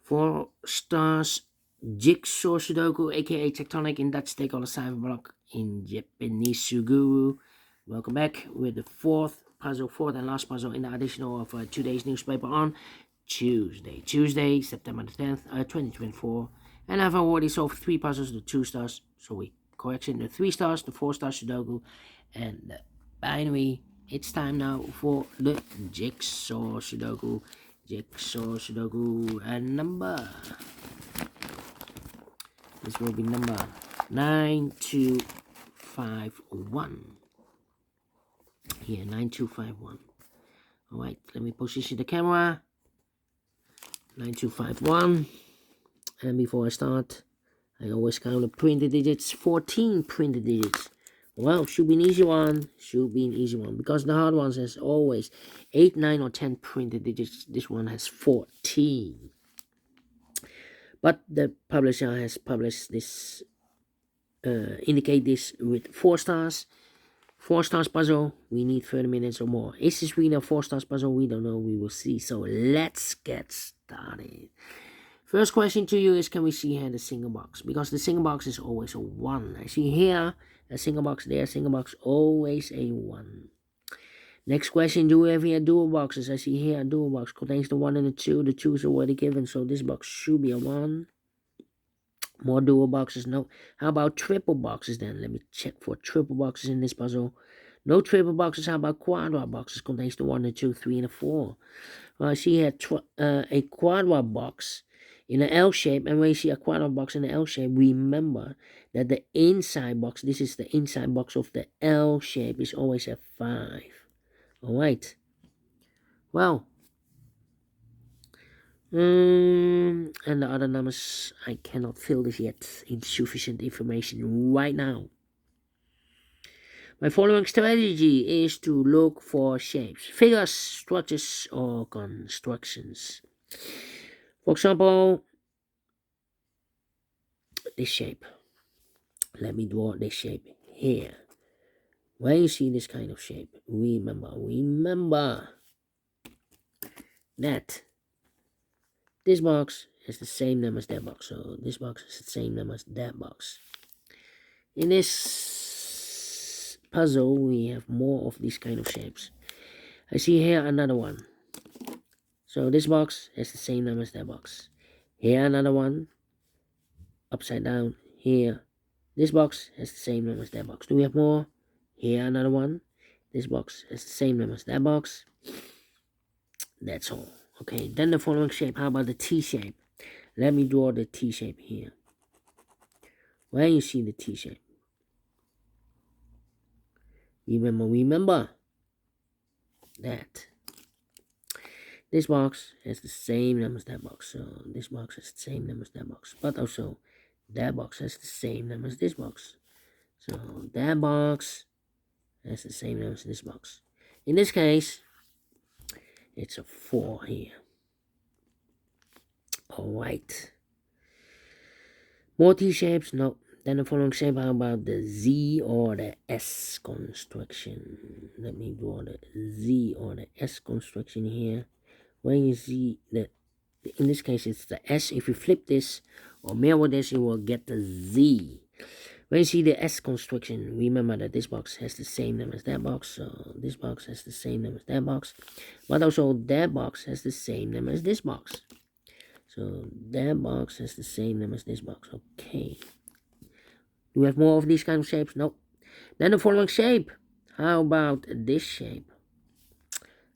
4 stars Jigsaw Sudoku, aka Tectonic in Dutch, take all the cyber block in Japanese Suguru. Welcome back with the fourth and last puzzle in the additional of today's newspaper on Tuesday, September the 10th, 2024. And I've already solved 3 puzzles, the 2 stars, so we correction, the 3 stars, the 4 star Sudoku, and the binary. It's time now for the Jigsaw Sudoku. Jigsaw Sudoku and number. This will be number 9251. Here, 9251. Alright, let me position the camera. 9251. And before I start, I always count the printed digits. 14 printed digits. Well, should be an easy one. Because the hard ones has always 8, 9, or 10 printed digits. This one has 14. But the publisher has published this, indicate this with 4 stars. 4 stars puzzle, we need 30 minutes or more. Is this really a 4 stars puzzle? We don't know, we will see. So let's get started. First question to you is, can we see here the single box? Because the single box is always a 1. I see here a single box, there, single box, always a 1. Next question, do we have here dual boxes? I see here a dual box contains the 1 and the 2. The 2 is already given, so this box should be a 1. More dual boxes, no. How about triple boxes then? Let me check for triple boxes in this puzzle. No triple boxes. How about quadra boxes? Contains the 1, the 2, 3, and a 4. Well, I see here a quadra box in an L shape, and when you see a quadra box in an L shape, remember that the inside box, this is the inside box of the L shape, is always a 5. Alright. Well. And the other numbers, I cannot fill this yet. Insufficient information right now. My following strategy is to look for shapes, figures, structures, or constructions. For example, this shape. Let me draw this shape here. When you see this kind of shape, remember that this box is the same number as that box. So this box is the same number as that box. In this puzzle, we have more of these kind of shapes. I see here another one. So this box is the same number as that box. Here another one. Upside down. Here. This box has the same number as that box. Do we have more? Here another one. This box has the same number as that box. That's all. Okay, then the following shape. How about the T shape? Let me draw the T shape here. When you see the T shape, remember that this box has the same number as that box. So this box has the same number as that box. But also, that box has the same number as this box. So that box has the same number as this box. In this case, it's a 4 here. Alright. More T-shapes? No. Then the following shape, how about the Z or the S construction? Let me draw the Z or the S construction here. When you see that, in this case it's the S. If you flip this or mirror this, you will get the Z. When you see the S construction, remember that this box has the same number as that box. So this box has the same number as that box. But also that box has the same number as this box. So that box has the same number as this box. Okay. Do we have more of these kind of shapes? Nope. Then the following shape. How about this shape?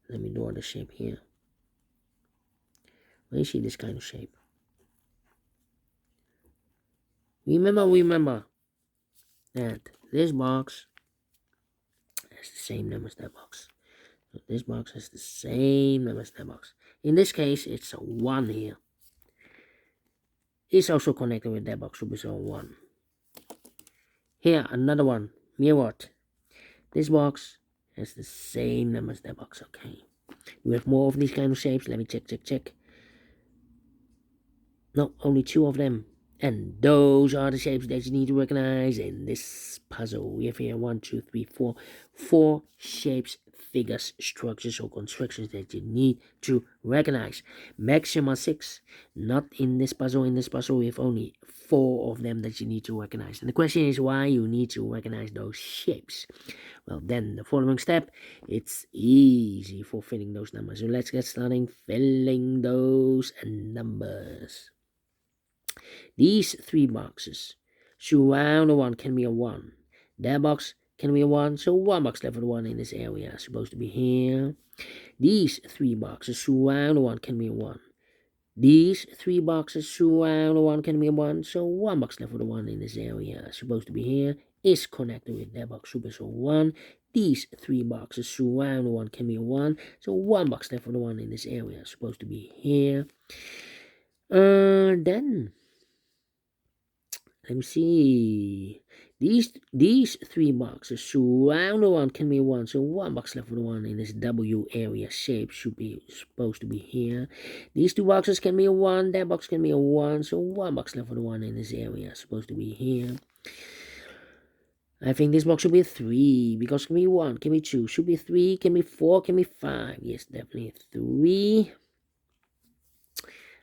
Let me draw the shape here. When you see this kind of shape. Remember that this box has the same number as that box. So this box has the same number as that box. In this case, it's a 1 here. It's also connected with that box, so it's a 1. Here, another one, mirrored. This box has the same number as that box, okay. We have more of these kind of shapes. Let me check. No, only 2 of them. And those are the shapes that you need to recognize in this puzzle. We have here 1, 2, 3, 4. 4 shapes figures, structures, or constructions that you need to recognize. Maximum 6. Not in this puzzle. In this puzzle, we have only 4 of them that you need to recognize. And the question is why you need to recognize those shapes. Well, then the following step, it's easy for filling those numbers. So let's get started filling those numbers. These 3 boxes surround the 1 can be a 1. That box can be a 1, so 1 box left for the 1 in this area is supposed to be here. These 3 boxes surround the 1 can be a 1. These 3 boxes surround the 1 can be a 1, so 1 box left for the 1 in this area is supposed to be here, is connected with that box, so 1. These 3 boxes surround the 1 can be a 1, so 1 box left for the 1 in this area is supposed to be here. Then let me see. These 3 boxes surround the 1 can be 1, so 1 box left for the 1 in this W area shape should be supposed to be here. These 2 boxes can be a 1, that box can be a 1, so 1 box left for the 1 in this area is supposed to be here. I think this box should be a 3, because can be 1, can be 2, should be 3, can be 4, can be 5. Yes, definitely 3.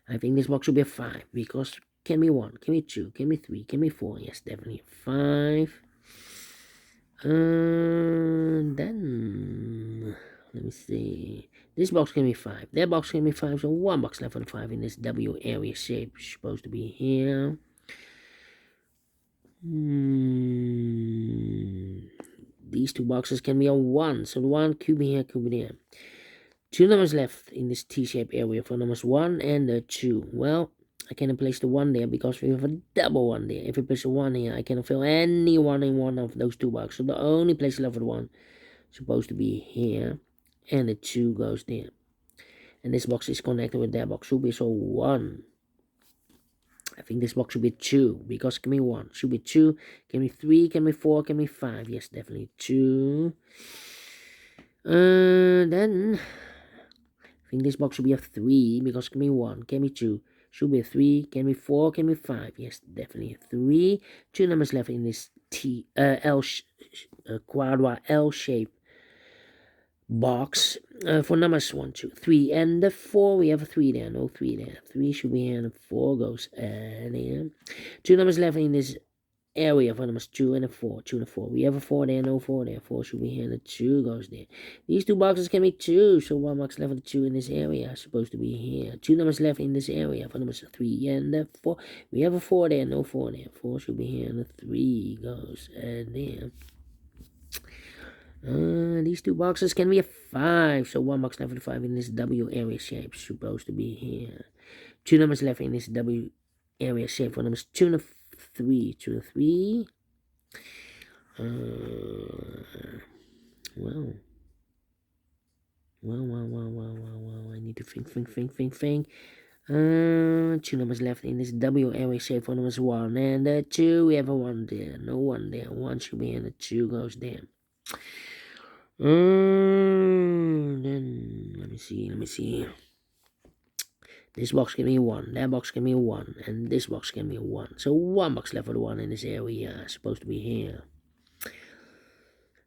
I think this box should be a 5, because can be 1, can be 2, can be 3, can be 4. Yes, definitely 5. Then let me see. This box can be 5. That box can be 5, so 1 box left for the 5 in this W area shape is supposed to be here. These 2 boxes can be a 1, so the 1 could be here, could be there. 2 numbers left in this T-shape area for numbers 1 and 2. Well, I cannot place the 1 there because we have a double 1 there. If I place a 1 here, I cannot fill any 1 in one of those 2 boxes. So the only place left for the 1 is supposed to be here, and the 2 goes there. And this box is connected with that box. Should be so 1. I think this box should be 2, because can be 1. Should be 2, can be 3, can be 4, can be 5. Yes, definitely 2. Then I think this box should be a 3, because can be 1, can be 2. Should be a 3, can be 4, can be 5. Yes, definitely a 3. 2 numbers left in this quadra L shape box for numbers 1, 2, 3, and the 4. We have a 3 there, no 3 there. 3 should be here, and the 4 goes there. 2 numbers left in this area for numbers 2 and a 4. 2 and a 4. We have a 4 there, no 4 there. 4 should be here, and the 2 goes there. These 2 boxes can be 2, so 1 box left for the 2 in this area is supposed to be here. 2 numbers left in this area for numbers 3 and the 4. We have a 4 there, no 4 there. 4 should be here, and the 3 goes there. These 2 boxes can be a 5, so 1 box left for the 5 in this W area shape is supposed to be here. 2 numbers left in this W area shape for numbers 2 and 3. 2 and 3. Well. I need to think. 2 numbers left in this W area shape for numbers 1 and 2. We have a 1 there, no 1 there. 1 should be here, and the 2 goes there. Then let me see. This box can be a 1, that box can be a 1, and this box can be a 1. So 1 box left for the 1 in this area is supposed to be here.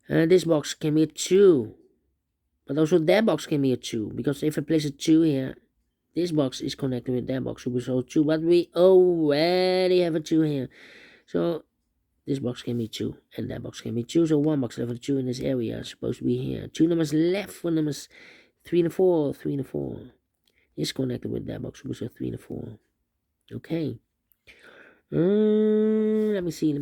This box can be a 2, but also that box can be a 2, because if I place a 2 here, this box is connected with that box, so 2, but we already have a 2 here. So this box can be 2, and that box can be 2, so 1 box left for the 2 in this area is supposed to be here. 2 numbers left for numbers 3 and 4. 3 and 4 is connected with that box, so 3 and 4. Okay. Let me see.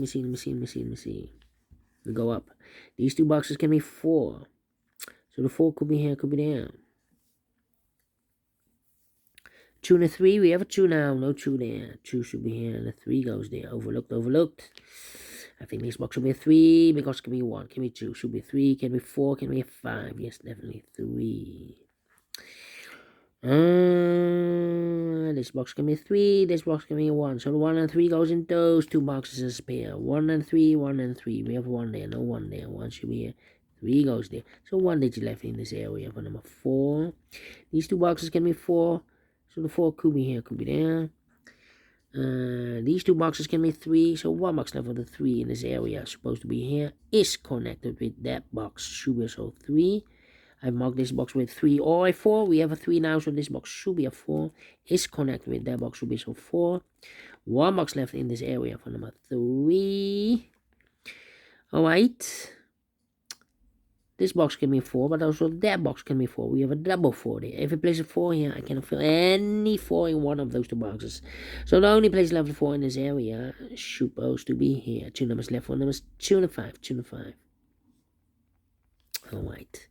We go up. These 2 boxes can be 4, so the 4 could be here, could be there. 2 and a 3, we have a 2 now, no 2 there. 2 should be here, and the 3 goes there. Overlooked. I think this box should be a 3, because it can be 1, can be 2, should be 3, can be 4, can be 5. Yes, definitely 3. This box can be 3, this box can be 1. So the 1 and 3 goes in those 2 boxes as a pair. 1 and 3, 1 and 3. We have 1 there, no 1 there. 1 should be here. 3 goes there. So 1 digit left in this area for number 4. These 2 boxes can be 4. So the 4 could be here, could be there. These 2 boxes can be 3. So 1 box left for the 3 in this area supposed to be here is connected with that box. Should be so 3. I've marked this box with 3 or a 4. We have a 3 now, so this box should be a 4. Is connected with that box, should be so 4. One box left in this area for number 3. Alright. This box can be 4, but also that box can be 4. We have a double 4 there. If I place a 4 here, I cannot fill any 4 in one of those 2 boxes. So the only place left 4 in this area is supposed to be here. 2 numbers left for numbers 2 and 5. 2 and 5. Alright.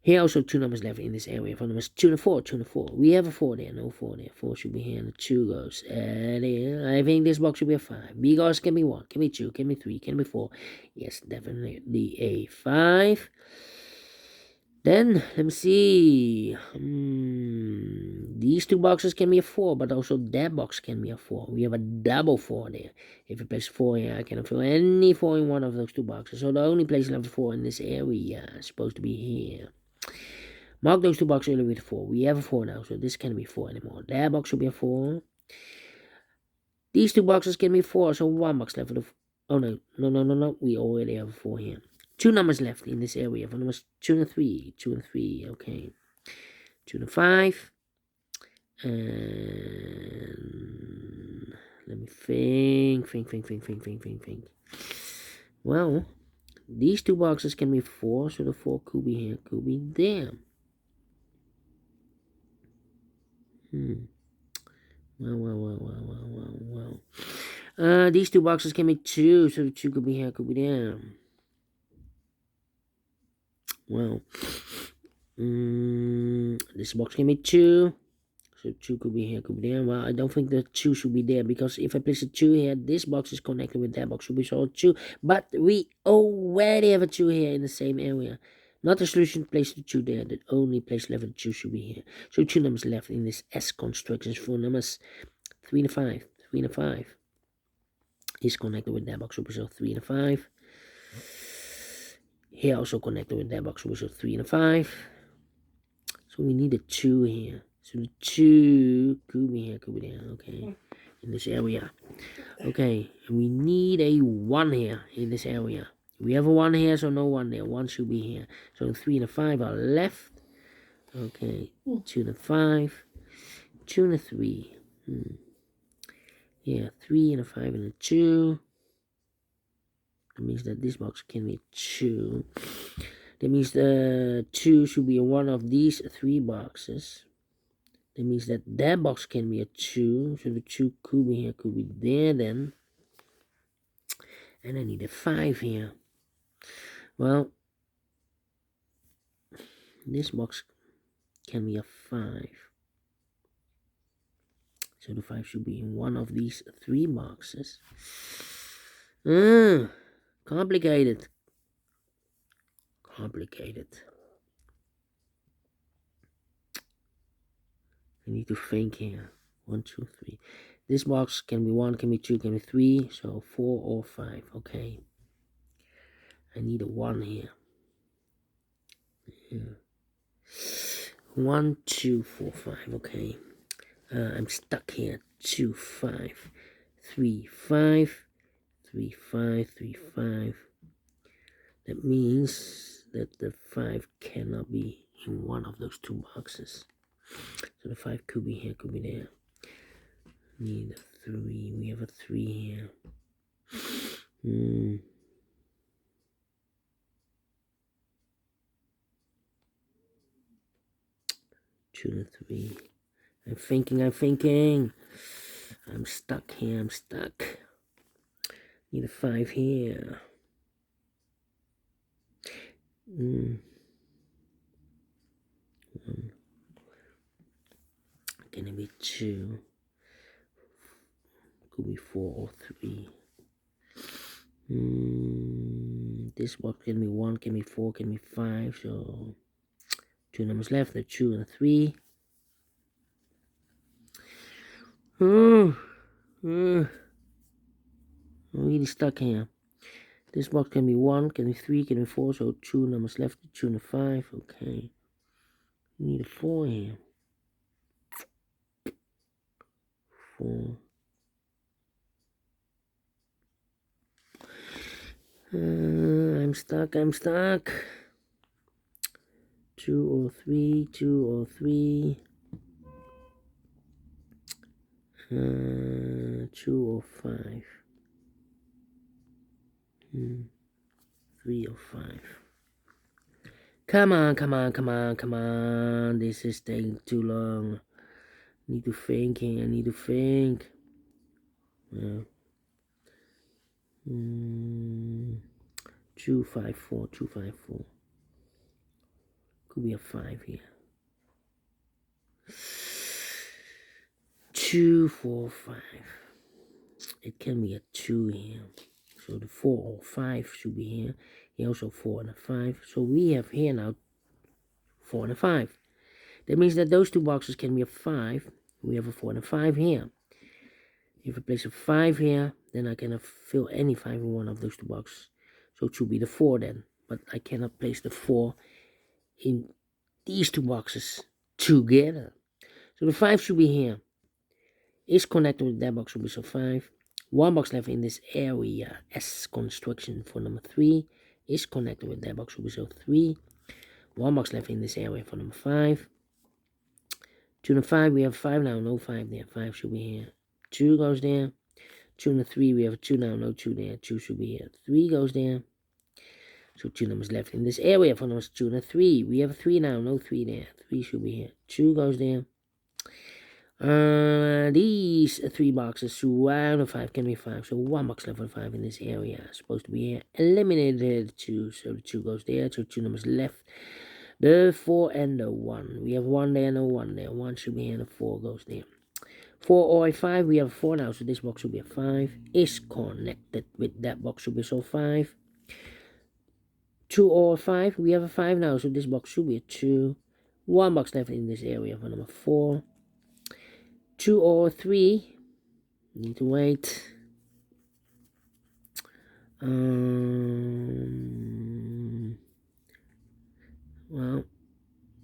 Here also 2 numbers left in this area for numbers 2 and 4. 2 and 4. We have a 4 there. No 4 there. 4 should be here and the 2 goes. I think this box should be a 5. Because can be 1, can be 2, can be 3, can be 4. Yes, definitely a 5. Then, let me see. These 2 boxes can be a 4, but also that box can be a 4. We have a double 4 there. If I place 4 here, I cannot fill any 4 in one of those 2 boxes. So the only place left 4 in this area is supposed to be here. Mark those 2 boxes earlier with 4. We have a 4 now, so this can't be 4 anymore. That box should be a 4. These 2 boxes can be 4, so 1 box left for the... Oh, no. We already have a 4 here. 2 numbers left in this area for numbers 2 and 3. 2 and 3, okay. 2 and 5. And... let me think. Well, these 2 boxes can be 4, so the 4 could be here, could be there. Well. These 2 boxes can be 2, so the 2 could be here, could be there. Well, this box can be 2, so 2 could be here, could be there. Well, I don't think the 2 should be there, because if I place a 2 here, this box is connected with that box, should be so 2. But we already have a 2 here in the same area. Not the solution to place the 2 there. The only place left for the 2 should be here. So 2 numbers left in this S construction for numbers 3 and 5. 3 and 5 is connected with that box, so 3 and 5. Here also connected with that box, so 3 and 5. So we need a 2 here. So the 2 could be here, could be there. Okay, in this area. Okay, and we need a 1 here in this area. We have a 1 here, so no 1 there. 1 should be here. So 3 and a 5 are left. Okay, 2 and a 5. 2 and a 3. Yeah, 3 and a 5 and a 2. That means that this box can be 2. That means the 2 should be in one of these 3 boxes. That means that that box can be a 2. So the 2 could be here, could be there then. And I need a 5 here. Well, this box can be a 5. So the 5 should be in one of these 3 boxes. Complicated. I need to think here. 1, 2, 3. This box can be 1, can be 2, can be 3. So 4 or 5. Okay. I need a 1 here. Yeah. 1, 2, 4, 5. Okay. I'm stuck here. 2, 5, 3, 5, 3, 5, 3, 5. That means that the 5 cannot be in one of those 2 boxes. So the 5 could be here, could be there. Need a 3. We have a 3 here. 2 and 3. I'm thinking. I'm stuck here, Need a 5 here. Can it be 2? Could be 4 or 3. This box can be 1, can be 4, can be 5. So 2 numbers left, the 2 and 3. I'm really stuck here. This box can be 1, can be 3, can be 4. So 2 numbers left, the 2 and 5. Okay. Need a 4 here. 4. I'm stuck. 2, 2 or 3, 2 or 3. 2 or 5. 3 or 5. Come on, come on, come on, come on. This is taking too long. I need to think here. I need to think. Yeah. 2, 5, 4, 2, 5, 4. Could be a 5 here. 2, 4, 5. It can be a 2 here. So the 4 or 5 should be here. Here also 4 and a 5. So we have here now 4 and a 5. That means that those two boxes can be a 5. We have a 4 and a 5 here. If I place a 5 here, then I cannot fill any 5 in one of those two boxes. So it should be the 4 then. But I cannot place the 4 in these two boxes together. So the 5 should be here. Is connected with that box, should be so 5. One box left in this area S construction for number 3 is connected with that box, should be so 3. One box left in this area for number 5. 2 and 5, we have 5 now, no 5 there. 5 should be here. 2 goes there. 2 and 3, we have a 2 now, no 2 there. 2 should be here. 3 goes there. So 2 numbers left in this area for numbers 2 and 3. We have a 3 now, no 3 there. 3 should be here. 2 goes there. These 3 boxes, 1 and 5 can be 5. So 1 box left for 5 in this area. Supposed to be here. Eliminated 2. So the 2 goes there. So 2 numbers left. The 4 and the 1. We have 1 there, no 1 there. 1 should be here and the 4 goes there. 4 or a 5. We have a 4 now. So this box should be a 5. Is connected with that box should be so 5. 2 or 5. We have a 5 now. So this box should be a 2. 1 box left in this area for number 4. 2 or 3. Need to wait. Well,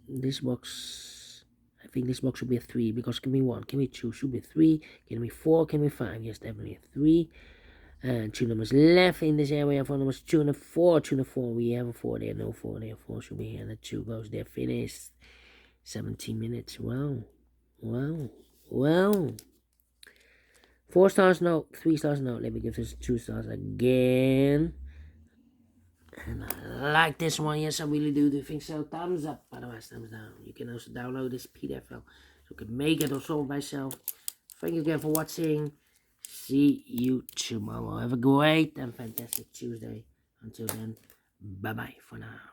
this box, I think this box should be a 3 because can be 1, can be 2, should be 3, can be 4, can be 5. Yes, definitely a 3. And 2 numbers left in this area for numbers 2 and 4. 2 and 4, we have a 4 there, no 4 there. 4 should be here, and the 2 goes there. Finished. 17 minutes. Wow. 4 stars, no. 3 stars, no. Let me give this 2 stars again. And I like this one. Yes, I really do. Do you think so? Thumbs up. Otherwise, thumbs down. You can also download this PDF file so you can make it or solve by yourself. Thank you again for watching. See you tomorrow. Have a great and fantastic Tuesday. Until then, bye-bye for now.